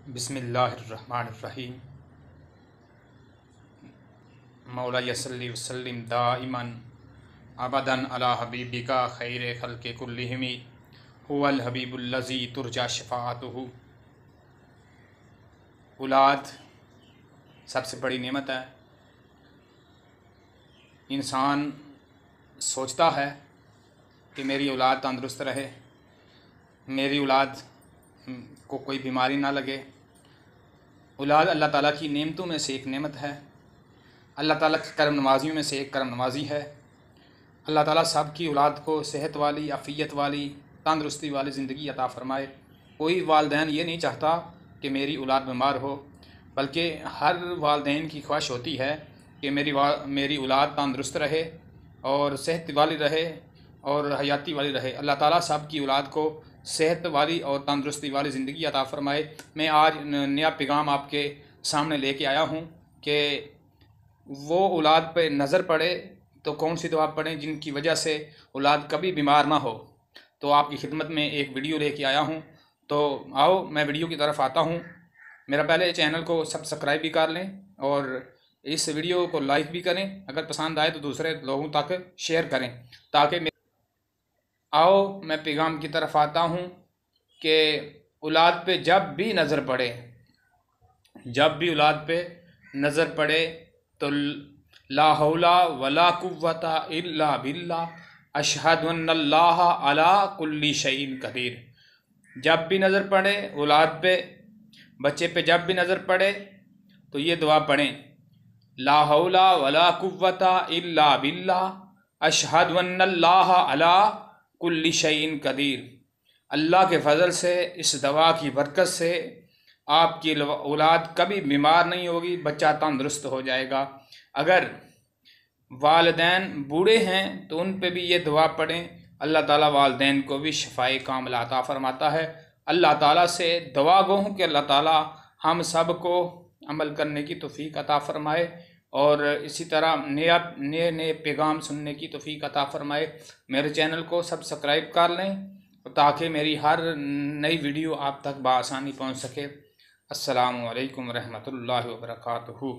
बिस्मिल्लाहिर्रहमानिर्रहीम। मौला यसल्ली वसल्लिम दाइमन अबदन अला हबीबिका खैर खल्क़ि कुल्लिहिम हुवल हबीबुल्लज़ी तुरजा शफ़ाअतुहु। औलाद सबसे बड़ी नेमत है। इंसान सोचता है कि मेरी औलाद तंदुरुस्त रहे, मेरी औलाद को कोई बीमारी ना लगे। औलाद अल्लाह ताला की नेमतों में से एक नेमत है। अल्लाह ताला की करम नवाजियों में से एक करम नवाजी है। अल्लाह ताला सब की औलाद को सेहत वाली, आफ़ियत वाली, तंदुरुस्ती वाली ज़िंदगी अता फ़रमाए। कोई वालिदैन ये नहीं चाहता कि मेरी औलाद बीमार हो, बल्कि हर वालिदैन की ख्वाहिश होती है कि मेरी औलाद तंदुरुस्त रहे और सेहत वाली रहे और हयाती वाली रहे। अल्लाह ताला सब की औलाद को सेहत वाली और तंदुरुस्ती वाली ज़िंदगी अता फ़रमाए। मैं आज नया पैगाम आपके सामने लेके आया हूँ कि वो औलाद पे नज़र पड़े तो कौन सी दुआ पढ़ें जिनकी वजह से औलाद कभी बीमार ना हो। तो आपकी खिदमत में एक वीडियो लेके आया हूँ, तो आओ मैं वीडियो की तरफ आता हूँ। मेरा पहले चैनल को सब्सक्राइब भी कर लें और इस वीडियो को लाइक भी करें। अगर पसंद आए तो दूसरे लोगों तक शेयर करें ताकि आओ मैं पैगाम की तरफ आता हूँ कि औलाद पे जब भी नज़र पड़े तो ला हौला वला कुव्वता इल्ला बिल्लाह अशहदु अन्नल्लाह अला कुल्ली शैइन कदीर। जब भी नज़र पड़े औलाद पे, बच्चे पे जब भी नज़र पड़े तो ये दुआ पढ़ें, ला हौला वला कुव्वता इल्ला बिल्लाह अशहदु अन्नल्लाह अला कुल्ली शैइन कदीर। अल्लाह के फजल से, इस दवा की बरकत से आपकी औलाद कभी बीमार नहीं होगी, बच्चा तंदुरुस्त हो जाएगा। अगर वालिदैन बूढ़े हैं तो उन पे भी ये दुआ पढ़ें। अल्लाह ताला वालिदैन को भी शफ़ाए कामिला अता फ़रमाता है। अल्लाह ताला से दुआ गो हूँ कि अल्लाह ताला हम सब को अमल करने की तौफीक अता फ़रमाए और इसी तरह नए पैगाम सुनने की तौफीक अता फ़रमाए। मेरे चैनल को सब्सक्राइब कर लें ताकि मेरी हर नई वीडियो आप तक बआसानी पहुँच सके। अस्सलामु अलैकुम रहमतुल्लाहि व बरकातुहू।